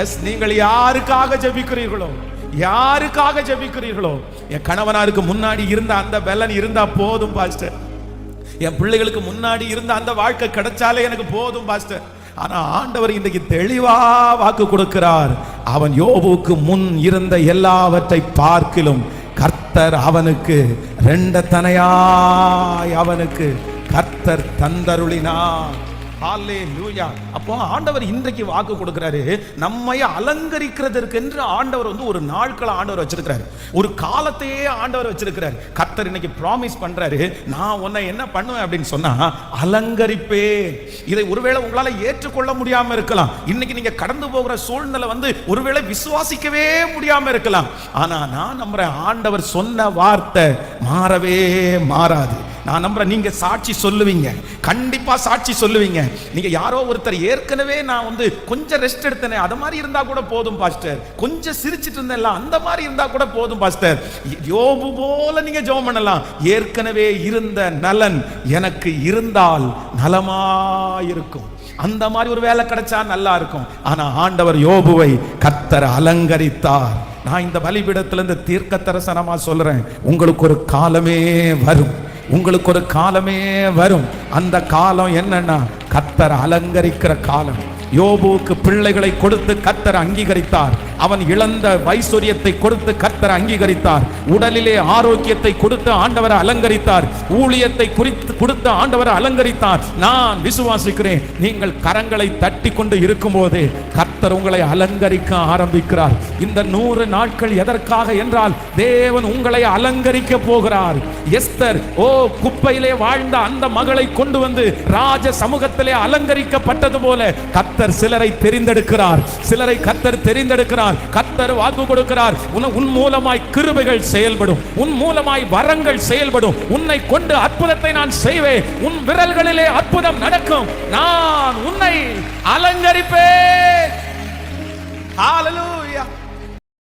S, நீங்கள் யாருக்காக ஜெபிக்கிறீர்களோ, யாருக்காக ஜெபிக்கிறீர்களோ, என் கணவனாருக்கு முன்னாடி இருந்த அந்த பலன் இருந்தா போதும் பாஸ்டர், என் பிள்ளைகளுக்கு முன்னாடி இருந்த அந்த வாழ்க்கை கிடைச்சாலே எனக்கு போதும் பாஸ்டர். ஆனா ஆண்டவர் இன்றைக்கு தெளிவா வாக்கு கொடுக்கிறார். அவன் யோபுக்கு முன் இருந்த எல்லாவற்றை பார்க்கிலும் கர்த்தர் அவனுக்கு இரண்டத்தனையாய் அவனுக்கு கர்த்தர் தந்தருளினார். ஹல்லேலூயா. அப்போ ஆண்டவர் இன்றைக்கு வாக்கு கொடுக்கிறாரு, நம்மை அலங்கரிக்கிறதற்கு என்று ஆண்டவர் ஒரு நாட்களை ஆண்டவர் வச்சிருக்கிறாரு, ஒரு காலத்தையே ஆண்டவர் வச்சிருக்கிறாரு. கர்த்தர் இன்னைக்கு ப்ராமிஸ் பண்றாரு, நான் உன்னை என்ன பண்ணுவேன் அப்படின்னு சொன்னா அலங்கரிப்பேன். இதை ஒருவேளை உங்களால ஏற்றுக்கொள்ள முடியாம இருக்கலாம், இன்னைக்கு நீங்க கடந்து போகிற சூழ்நிலை ஒருவேளை விசுவாசிக்கவே முடியாம இருக்கலாம். ஆனா நான் நம்புறேன், ஆண்டவர் சொன்ன வார்த்தை மாறவே மாறாது. நான் நம்புறேன், நீங்க சாட்சி சொல்லுவீங்க, கண்டிப்பா சாட்சி சொல்லுவீங்க. நீங்க யாரோ ஒருத்தர் ஏற்கனவே நான் கொஞ்சம் ரெஸ்ட் எடுத்தேனே, அது மாதிரி இருந்தா கூட போதும் பாஸ்டர், கொஞ்சம் சிரிச்சிட்டு இருந்தேன் அந்த மாதிரி இருந்தா கூட போதும் பாஸ்டர், யோபு போல நீங்க ஜெபம் பண்ணலாம். ஏற்கனவே இருந்த நலன் எனக்கு இருந்தால் நலமாயிருக்கும், அந்த மாதிரி ஒரு வேலை கிடைச்சா நல்லா இருக்கும். ஆனா ஆண்டவர் யோபுவை கர்த்தர் அலங்கரித்தார். நான் இந்த பலிபீடத்திலிருந்து தீர்க்க தரிசனமா சொல்றேன், உங்களுக்கு ஒரு காலமே வரும், உங்களுக்கு ஒரு காலமே வரும். அந்த காலம் என்னன்னா கர்த்தர் அலங்கரிக்கிற காலம். யோபுவுக்கு பிள்ளைகளை கொடுத்து கர்த்தர் அங்கீகரித்தார். அவன் இழந்த வைசூரியத்தை கொடுத்து கர்த்தர் அங்கீகரித்தார். உடலிலே ஆரோக்கியத்தை கொடுத்து ஆண்டவர் அலங்கரித்தார். ஊழியத்தை கொடுத்து ஆண்டவர் அலங்கரித்தார். நான் விசுவாசிக்கிறேன், நீங்கள் கரங்களை தட்டி கொண்டு இருக்கும் போது கர்த்தர் உங்களை அலங்கரிக்க ஆரம்பிக்கிறார். இந்த 100 நாட்கள் எதற்காக என்றால் தேவன் உங்களை அலங்கரிக்க போகிறார். எஸ்தர் குப்பையிலே வாழ்ந்த அந்த மகளை கொண்டு வந்து ராஜ சமூகத்திலே அலங்கரிக்கப்பட்டது போல கர்த்தர் சிலரை தெரிந்தெடுக்கிறார், சிலரை கர்த்தர் தெரிந்தெடுக்கிறார். கர்த்தர் வாக்கு கொடுக்கிறார், உன் மூலமாய் கிருபைகள் செயல்படும், உன் மூலமாய் வரங்கள் செயல்படும், உன்னை கொண்டு அற்புதத்தை நான் செய்வேன், உன் விரல்களிலே அற்புதம் நடக்கும், நான் உன்னை அலங்கரிப்பேன்.